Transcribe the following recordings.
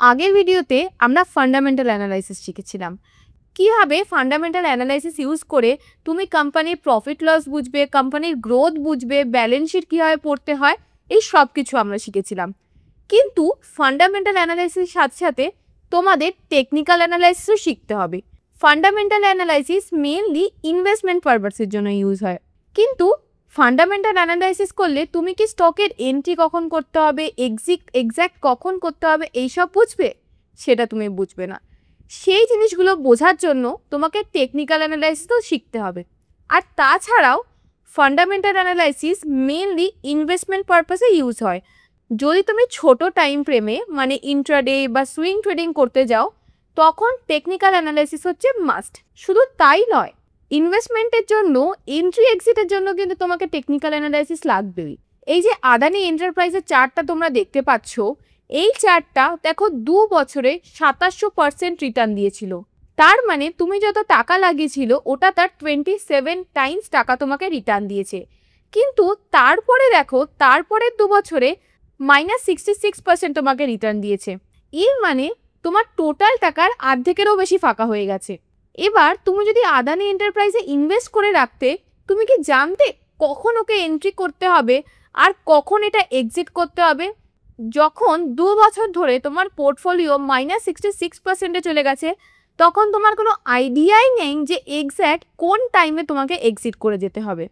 আগের ভিডিওতে আমরা ফান্ডামেন্টাল অ্যানালাইসিস শিখেছিলাম। কিভাবে ফান্ডামেন্টাল অ্যানালাইসিস ইউজ করে তুমি কোম্পানির প্রফিট লস বুঝবে, কোম্পানির গ্রোথ বুঝবে, ব্যালেন্স শিট কীভাবে পড়তে হয়, এই সব কিছু আমরা শিখেছিলাম। কিন্তু ফান্ডামেন্টাল অ্যানালাইসিসের সাথে সাথে তোমাদের টেকনিক্যাল অ্যানালাইসিসও শিখতে হবে। ফান্ডামেন্টাল অ্যানালাইসিস মেইনলি ইনভেস্টমেন্ট পারপাসের জন্য ইউজ হয়, কিন্তু ফান্ডামেন্টাল অ্যানালাইসিস করলে তুমি কি স্টকের এন্ট্রি কখন করতে হবে, এক্স্যাক্ট কখন করতে হবে এইসব বুঝবে? সেটা তুমি বুঝবে না। সেই জিনিসগুলো বোঝার জন্য তোমাকে টেকনিক্যাল অ্যানালাইসিসও শিখতে হবে। আর তাছাড়াও ফান্ডামেন্টাল অ্যানালাইসিস মেইনলি ইনভেস্টমেন্ট পারপাসে ইউজ হয়। যদি তুমি ছোট টাইম ফ্রেমে মানে ইন্ট্রাডে বা সুইং ট্রেডিং করতে যাও, তখন টেকনিক্যাল অ্যানালাইসিস হচ্ছে মাস্ট। শুধু তাই নয়, ইনভেস্টমেন্টের জন্য এন্ট্রি এক্সিটের জন্য কিন্তু তোমাকে টেকনিক্যাল অ্যানালাইসিস লাগবেই। এই যে আদানি এন্টারপ্রাইজের চার্টটা তোমরা দেখতে পাচ্ছ, এই চার্টটা দেখো 2 বছরে 2700% রিটার্ন দিয়েছিল। তার মানে তুমি যত টাকা লাগিয়েছিল ওটা তার 27 টাইমস টাকা তোমাকে রিটার্ন দিয়েছে। কিন্তু তারপরে দেখো তারপরের 2 বছরে -66% তোমাকে রিটার্ন দিয়েছে। এর মানে তোমার টোটাল টাকার অর্ধেকেরও বেশি ফাঁকা হয়ে গেছে। এবার তুমি যদি আদানি এন্টারপ্রাইজে ইনভেস্ট করে রাখতে, তুমি কি জানতে কখন ওকে এন্ট্রি করতে হবে আর কখন এটা এক্সিট করতে হবে? যখন 2 বছর ধরে তোমার পোর্টফোলিও -66%-এ চলে গেছে, তখন তোমার কোনো আইডিয়াই নেই যে এক্স্যাক্ট কোন টাইমে তোমাকে এক্সিট করে যেতে হবে।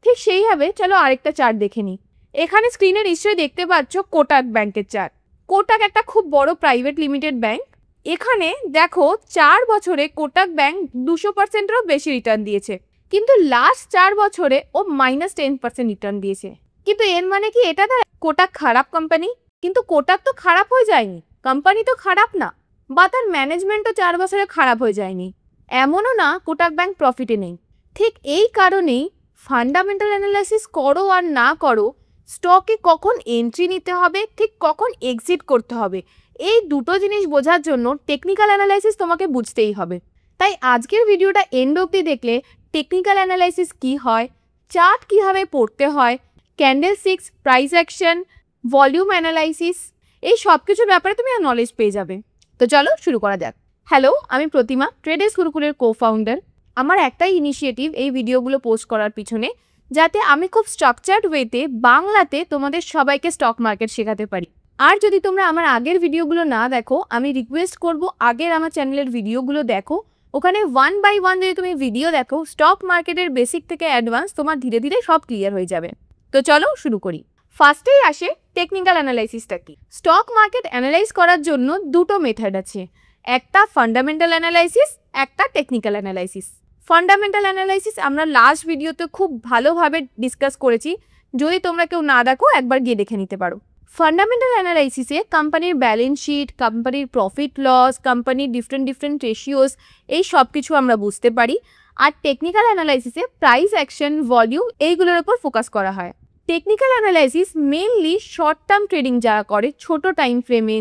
ঠিক সেইভাবে চলো আরেকটা চার্ট দেখে নিই। এখানে স্ক্রিনে নিশ্চয়ই দেখতে পাচ্ছ কোটাক ব্যাংকের চার্ট। কোটাক একটা খুব বড় প্রাইভেট লিমিটেড ব্যাংক। এখানে দেখো 4 বছরে কোটাক ব্যাংক 200%-এরও বেশি রিটার্ন দিয়েছে, কিন্তু লাস্ট 4 বছরে ও -10% রিটার্ন দিয়েছে। কিন্তু এর মানে কি এটা না কোটাক খারাপ কোম্পানি? কিন্তু কোটাক তো খারাপ হয়ে যায়নি, কোম্পানি তো খারাপ না, বা তার ম্যানেজমেন্টও 4 বছরে খারাপ হয়ে যায়নি। এমনও না কোটাক ব্যাংক প্রফিটে নেই। ঠিক এই কারণেই ফান্ডামেন্টাল অ্যানালাইসিস করো আর না করো, স্টকে কখন এন্ট্রি নিতে হবে, ঠিক কখন এক্সিট করতে হবে, এই দুটো জিনিস বোঝার জন্য টেকনিক্যাল অ্যানালাইসিস তোমাকে বুঝতেই হবে। তাই আজকের ভিডিওটা এন্ড অবধি দেখলে টেকনিক্যাল অ্যানালাইসিস কী হয়, চার্ট কীভাবে পড়তে হয়, ক্যান্ডেলস্টিক্স, প্রাইস অ্যাকশন, ভলিউম অ্যানালাইসিস, এই সব কিছুর ব্যাপারে তুমি নলেজ পেয়ে যাবে। তো চলো শুরু করা যাক। হ্যালো, আমি প্রতিমা, ট্রেডার্স গুরুকুলের কো-ফাউন্ডার। আমার একটাই ইনিশিয়েটিভ এই ভিডিওগুলো পোস্ট করার পিছনে, যাতে আমি খুব স্ট্রাকচার্ড ওয়েতে বাংলাতে তোমাদের সবাইকে স্টক মার্কেট শেখাতে পারি। আর যদি তোমরা আমার আগের ভিডিওগুলো না দেখো, আমি রিকোয়েস্ট করব আগের আমার চ্যানেলের ভিডিওগুলো দেখো। ওখানে 1 বাই 1 যদি তুমি ভিডিও দেখো, স্টক মার্কেটের বেসিক থেকে অ্যাডভান্স তোমার ধীরে ধীরে সব ক্লিয়ার হয়ে যাবে। তো চলো শুরু করি। ফার্স্টেই আসে টেকনিক্যাল অ্যানালাইসিসটা কি। স্টক মার্কেট অ্যানালাইজ করার জন্য দুটো মেথড আছে, একটা ফান্ডামেন্টাল অ্যানালাইসিস, একটা টেকনিক্যাল অ্যানালাইসিস। ফান্ডামেন্টাল অ্যানালাইসিস আমরা লাস্ট ভিডিওতে খুব ভালোভাবে ডিসকাস করেছি, যদি তোমরা কেউ না দেখো একবার গিয়ে দেখে নিতে পারো। ফান্ডামেন্টাল অ্যানালাইসিসে কোম্পানির ব্যালেন্স শিট, কোম্পানির প্রফিট লস, কোম্পানির ডিফারেন্ট রেশিওস, এই সব কিছু আমরা বুঝতে পারি। আর টেকনিক্যাল অ্যানালাইসিসে প্রাইস অ্যাকশন, ভলিউম, এইগুলোর উপর ফোকাস করা হয়। Technical analysis mainly short term trading যারা করে, ছোট টাইম ফ্রেমে,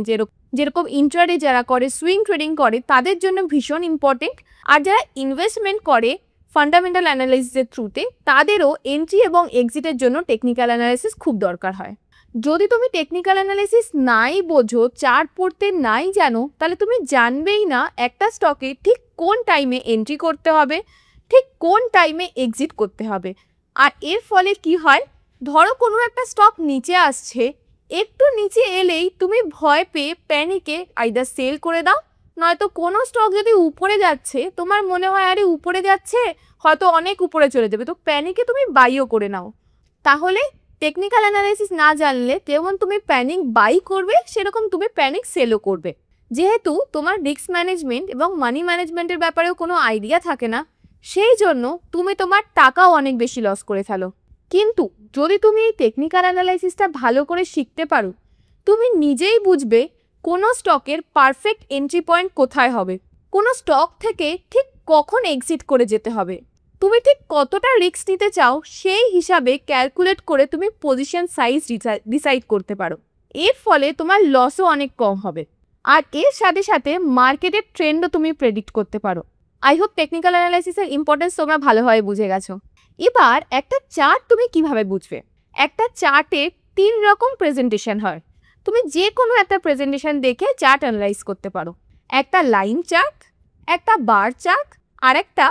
যেরকম ইন্ট্রাডে যারা করে, সুইং ট্রেডিং করে, তাদের জন্য ভীষণ ইম্পর্টেন্ট। আর যারা ইনভেস্টমেন্ট করে ফান্ডামেন্টাল অ্যানালাইসিসের থ্রুতে, তাদেরও এন্ট্রি এবং এক্সিটের জন্য টেকনিক্যাল অ্যানালাইসিস খুব দরকার হয়। যদি তুমি টেকনিক্যাল অ্যানালাইসিস নাই বোঝো, চার্ট পড়তে নাই জানো, তাহলে তুমি জানবেই না একটা স্টকে ঠিক কোন টাইমে এন্ট্রি করতে হবে, ঠিক কোন টাইমে এক্সিট করতে হবে। আর এর ফলে কি হয়, ধরো কোনো একটা স্টক নিচে আসছে, একটু নিচে এলেই তুমি ভয় পেয়ে প্যানিকে আইদার সেল করে দাও, নয়তো কোনো স্টক যদি উপরে যাচ্ছে, তোমার মনে হয় আরে উপরে যাচ্ছে, হয়তো অনেক উপরে চলে যাবে, তো প্যানিকে তুমি বাইও করে নাও। তাহলে টেকনিক্যাল অ্যানালাইসিস না জানলে যেমন তুমি প্যানিক বাই করবে, সেরকম তুমি প্যানিক সেলও করবে। যেহেতু তোমার রিস্ক ম্যানেজমেন্ট এবং মানি ম্যানেজমেন্টের ব্যাপারেও কোনো আইডিয়া থাকে না, সেই জন্য তুমি তোমার টাকাও অনেক বেশি লস করে ফেলো। কিন্তু যদি তুমি এই টেকনিক্যাল অ্যানালাইসিসটা ভালো করে শিখতে পারো, তুমি নিজেই বুঝবে কোনো স্টকের পারফেক্ট এন্ট্রি পয়েন্ট কোথায় হবে, কোনো স্টক থেকে ঠিক কখন এক্সিট করে যেতে হবে, তুমি ঠিক কতটা রিস্ক নিতে চাও, সেই হিসাবে ক্যালকুলেট করে তুমি পজিশন সাইজ ডিসাইড করতে পারো। এর ফলে তোমার লসও অনেক কম হবে। আর এর সাথে সাথে মার্কেটের ট্রেন্ডও তুমি প্রেডিক্ট করতে পারো। আই হোপ টেকনিক্যাল অ্যানালাইসিসের ইম্পর্টেন্স তোমরা ভালোভাবে বুঝে গেছো। এবার একটা চার্ট তুমি কিভাবে বুঝবে? একটা চার্টে 3 রকম প্রেজেন্টেশন হয়। তুমি যে কোনো একটা প্রেজেন্টেশন দেখে চার্ট অ্যানালাইজ করতে পারো। একটা লাইন চার্ট, একটা বার চার্ট আর একটা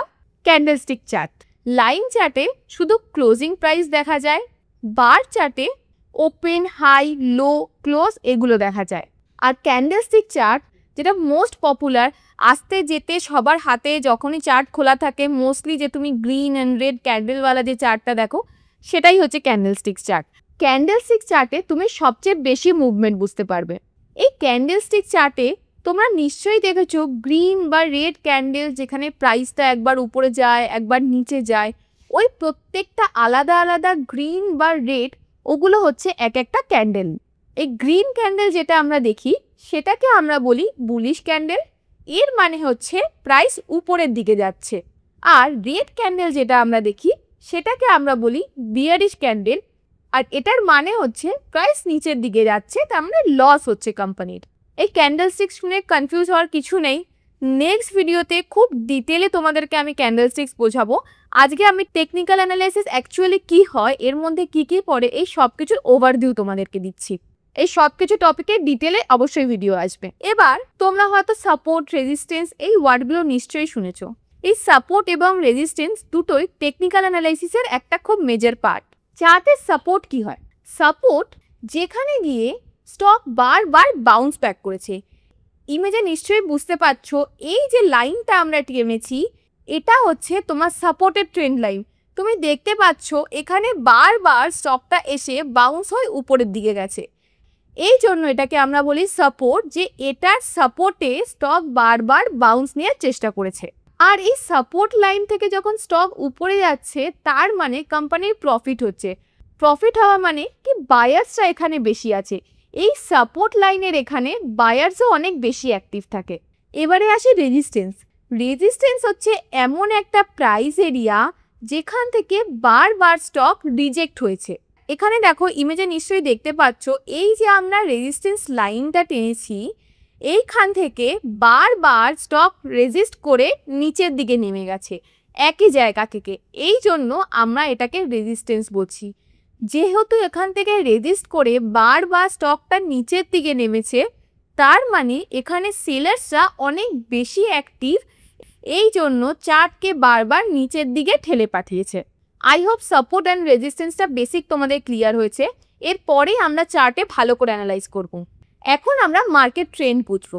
ক্যান্ডেলস্টিক চার্ট। লাইন চার্টে শুধু ক্লোজিং প্রাইস দেখা যায়, বার চার্টে ওপেন, হাই, লো, ক্লোজ এগুলো দেখা যায়। আর ক্যান্ডেলস্টিক চার্ট যেটা মোস্ট পপুলার, আসতে যেতে সবার হাতে যখনই চার্ট খোলা থাকে মোস্টলি যে তুমি গ্রিন অ্যান্ড রেড ক্যান্ডেলওয়ালা যে চার্টটা দেখো সেটাই হচ্ছে ক্যান্ডেলস্টিক চার্ট। ক্যান্ডেলস্টিক চার্টে তুমি সবচেয়ে বেশি মুভমেন্ট বুঝতে পারবে। এই ক্যান্ডেলস্টিক চার্টে তোমরা নিশ্চয়ই দেখেছো গ্রিন বা রেড ক্যান্ডেল যেখানে প্রাইসটা একবার উপরে যায় একবার নিচে যায়, ওই প্রত্যেকটা আলাদা আলাদা গ্রিন বা রেড ওগুলো হচ্ছে এক একটা ক্যান্ডেল। এই গ্রিন ক্যান্ডেল যেটা আমরা দেখি সেটাকে আমরা বলি বুলিশ ক্যান্ডেল, এর মানে হচ্ছে প্রাইস উপরের দিকে যাচ্ছে। আর রেড ক্যান্ডেল যেটা আমরা দেখি সেটাকে আমরা বলি বিয়ারিশ ক্যান্ডেল, আর এটার মানে হচ্ছে প্রাইস নিচের দিকে যাচ্ছে, তার মানে লস হচ্ছে কোম্পানির। এই ক্যান্ডেলস্টিক্স শুনে কনফিউজ হওয়ার কিছু নেই, নেক্সট ভিডিওতে খুব ডিটেলে তোমাদেরকে আমি ক্যান্ডেলস্টিক্স বোঝাবো। আজকে আমি টেকনিক্যাল অ্যানালাইসিস অ্যাকচুয়ালি কি হয়, এর মধ্যে কি কি পড়ে, এই সব কিছুর ওভারভিউ তোমাদেরকে দিচ্ছি। এই সব কিছু টপিকের ডিটেলে অবশ্যই ভিডিও আসবে। এবার তোমরা হয়তো সাপোর্ট, রেজিস্ট্যান্স এই ওয়ার্ডগুলো নিশ্চয়ই শুনেছো। এই সাপোর্ট এবং রেজিস্ট্যান্স দুটোই টেকনিক্যাল অ্যানালাইসিসের একটা খুব মেজর পার্ট। চার্টের সাপোর্ট কি হয়? সাপোর্ট যেখানে গিয়ে স্টক বারবার বাউন্স ব্যাক করেছে। ইমেজে নিশ্চয়ই বুঝতে পারছো এই যে লাইনটা আমরা টেনেছি এটা হচ্ছে তোমার সাপোর্টের ট্রেন্ড লাইন। তুমি দেখতে পাচ্ছ এখানে বারবার স্টকটা এসে বাউন্স হয়ে উপরের দিকে গেছে, এই জন্য এটাকে আমরা বলি সাপোর্ট, যে এটার সাপোর্টে স্টক বারবার বাউন্স নেওয়ার চেষ্টা করেছে। আর এই সাপোর্ট লাইন থেকে যখন স্টক উপরে যাচ্ছে তার মানে কোম্পানির প্রফিট হচ্ছে। প্রফিট হওয়া মানে কি বায়ার্সরা এখানে বেশি আছে, এই সাপোর্ট লাইনের এখানে বায়ার্সও অনেক বেশি অ্যাক্টিভ থাকে। এবারে আসে রেজিস্ট্যান্স। রেজিস্ট্যান্স হচ্ছে এমন একটা প্রাইস এরিয়া যেখান থেকে বারবার স্টক রিজেক্ট হয়েছে। এখানে দেখো ইমেজে নিশ্চয়ই দেখতে পাচ্ছ এই যে আমরা রেজিস্ট্যান্স লাইনটা টেনেছি এইখান থেকে বারবার স্টক রেজিস্ট করে নিচের দিকে নেমে গেছে একই জায়গা থেকে, এই জন্য আমরা এটাকে রেজিস্ট্যান্স বলছি। যেহেতু এখান থেকে রেজিস্ট করে বারবার স্টকটা নিচের দিকে নেমেছে তার মানে এখানে সেলার্সরা অনেক বেশি অ্যাক্টিভ, এই জন্য চার্টকে বারবার নিচের দিকে ঠেলে পাঠিয়েছে। আই হোপ সাপোর্ট অ্যান্ড রেজিস্ট্যান্সটা বেসিক তোমাদের ক্লিয়ার হয়েছে। এরপরে আমরা চার্টে ভালো করে অ্যানালাইজ করব। এখন আমরা মার্কেট ট্রেন্ড বুঝবো।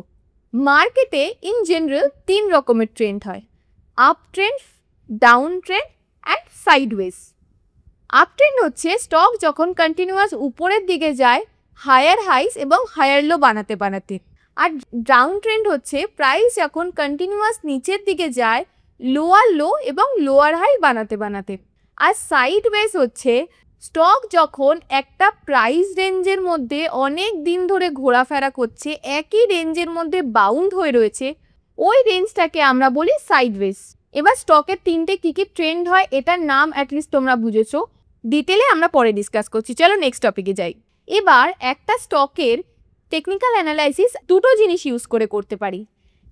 মার্কেটে ইন জেনারেল 3 রকমের ট্রেন্ড হয়, up trend, down trend and sideways. Up trend হচ্ছে স্টক যখন কন্টিনিউয়াস উপরের দিকে যায় হায়ার হাইস এবং হায়ার লো বানাতে বানাতে, আর ডাউন ট্রেন্ড হচ্ছে প্রাইস যখন কন্টিনিউয়াস নিচের দিকে যায় লোয়ার লো এবং লোয়ার হাই বানাতে বানাতে। আর সাইডওয়েজ হচ্ছে স্টক যখন একটা প্রাইস রেঞ্জের মধ্যে অনেক দিন ধরে ঘোরাফেরা করছে, একই রেঞ্জের মধ্যে বাউন্ড হয়ে রয়েছে, ওই রেঞ্জটাকে আমরা বলি সাইডওয়েজ। এবার স্টকের 3টে কী কী ট্রেন্ড হয় এটার নাম অ্যাটলিস্ট তোমরা বুঝেছো, ডিটেলে আমরা পরে ডিসকাস করছি। চলো নেক্সট টপিকে যাই। এবার একটা স্টকের টেকনিক্যাল অ্যানালাইসিস দুটো জিনিস ইউজ করে করতে পারি,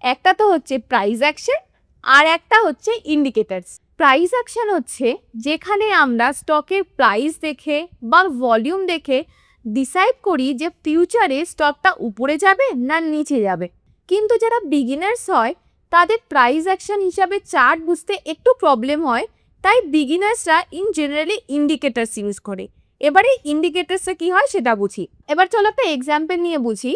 একটা তো হচ্ছে প্রাইস অ্যাকশন আর একটা হচ্ছে ইন্ডিকেটার্স। প্রাইস অ্যাকশন হচ্ছে যেখানে আমরা স্টকের প্রাইস দেখে বা ভলিউম দেখে ডিসাইড করি যে ফিউচারে স্টকটা উপরে যাবে না নিচে যাবে। কিন্তু যারা বিগিনার্স হয় তাদের প্রাইস অ্যাকশন হিসাবে চার্ট বুঝতে একটু প্রবলেম হয়, তাই বিগিনার্সরা ইন জেনারেলি ইন্ডিকেটার্স ইউজ করে। এবারে ইন্ডিকেটার্সে কি হয় সেটা বুঝি। এবার চলো একটা এক্সাম্পল নিয়ে বুঝি।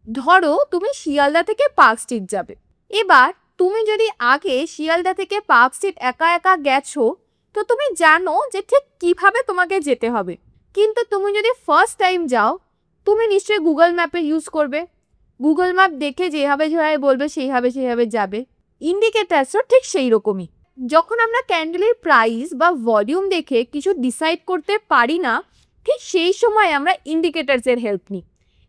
ধরো তুমি শিয়ালদা থেকে পার্ক স্ট্রিট যাবে। এবার তুমি যদি আগে শিয়ালদা থেকে পার্ক স্ট্রিট একা একা গেছো তো তুমি জানো যে ঠিক কিভাবে তোমাকে যেতে হবে, কিন্তু তুমি যদি ফার্স্ট টাইম যাও তুমি নিশ্চয়ই গুগল ম্যাপে ইউজ করবে, গুগল ম্যাপ দেখে যেভাবে যেভাবে বলবে সেইভাবে যাবে। ইন্ডিকেটার্সও ঠিক সেই রকমই। যখন আমরা ক্যান্ডেলের প্রাইস বা ভলিউম দেখে কিছু ডিসাইড করতে পারি না ঠিক সেই সময় আমরা ইন্ডিকেটার্সের হেল্প নিই।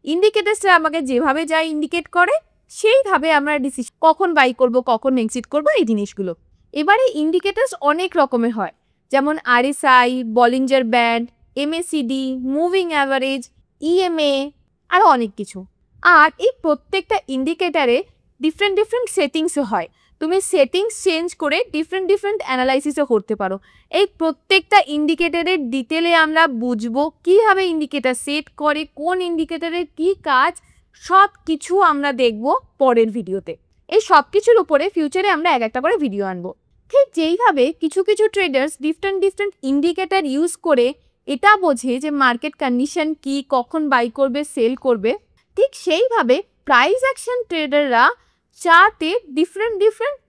ইন্ডিকেটার্সরা আমাকে যেভাবে যা ইন্ডিকেট করে সেইভাবে আমরা ডিসিশন কখন বাই করব কখন এক্সিট করব এই জিনিসগুলো। এবারে ইন্ডিকেটার্স অনেক রকমের হয়, যেমন RSI, Bollinger band, MACD, moving average, EMA আরও অনেক কিছু। আর এই প্রত্যেকটা ইন্ডিকেটারে ডিফারেন্ট সেটিংসও হয়। তুমি সেটিংস চেঞ্জ করে ডিফারেন্ট অ্যানালাইসিসও করতে পারো। এই প্রত্যেকটা ইন্ডিকেটরের ডিটেলে আমরা বুঝবো কীভাবে ইন্ডিকেটর সেট করে, কোন ইন্ডিকেটরের কী কাজ, সব কিছু আমরা দেখব পরের ভিডিওতে। এই সব কিছুর উপরে ফিউচারে আমরা একটা করে ভিডিও আনবো। ঠিক যেইভাবে কিছু ট্রেডার্স ডিফারেন্ট ইন্ডিকেটর ইউজ করে এটা বোঝে যে মার্কেট কন্ডিশন কি, কখন বাই করবে, সেল করবে, ঠিক সেইভাবে প্রাইস অ্যাকশন ট্রেডাররা চার্টে ডিফারেন্ট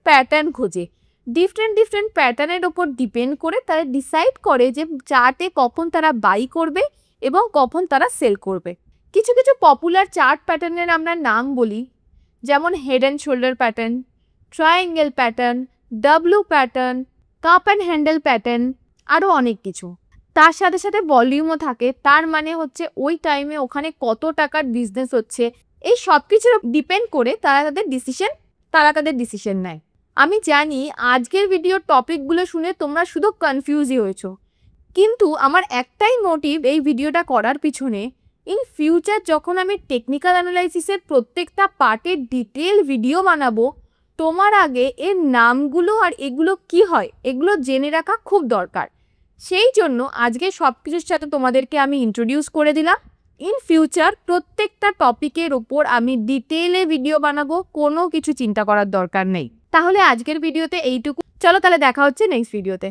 প্যাটার্ন খোঁজে। ডিফারেন্ট প্যাটার্নের ওপর ডিপেন্ড করে তারা ডিসাইড করে যে চার্টে কখন তারা বাই করবে এবং কখন তারা সেল করবে। কিছু পপুলার চার্ট প্যাটার্নের আমরা নাম বলি, যেমন head and shoulder pattern, triangle pattern, W pattern, cup and handle pattern, আরও অনেক কিছু। তার সাথে ভলিউমও থাকে, তার মানে হচ্ছে ওই টাইমে ওখানে কত টাকার বিজনেস হচ্ছে। এই সব কিছুর ডিপেন্ড করে তারা তাদের ডিসিশন নেয়। আমি জানি আজকের ভিডিওর টপিকগুলো শুনে তোমরা শুধু কনফিউজই হয়েছো, কিন্তু আমার একটাই মোটিভ এই ভিডিওটা করার পিছনে, ইন ফিউচার যখন আমি টেকনিক্যাল অ্যানালাইসিসের প্রত্যেকটা পার্টের ডিটেল ভিডিও বানাবো, তোমার আগে এর নামগুলো আর এগুলো কি হয় এগুলো জেনে রাখা খুব দরকার। সেই জন্য আজকে সব কিছুর সাথে তোমাদেরকে আমি ইন্ট্রোডিউস করে দিলাম। ইন ফিউচার প্রত্যেকটা টপিকের ওপর আমি ডিটেলে ভিডিও বানাবো, কোনো কিছু চিন্তা করার দরকার নেই। তাহলে আজকের ভিডিওতে এইটুকু, চলো তাহলে দেখা হচ্ছে নেক্সট ভিডিওতে।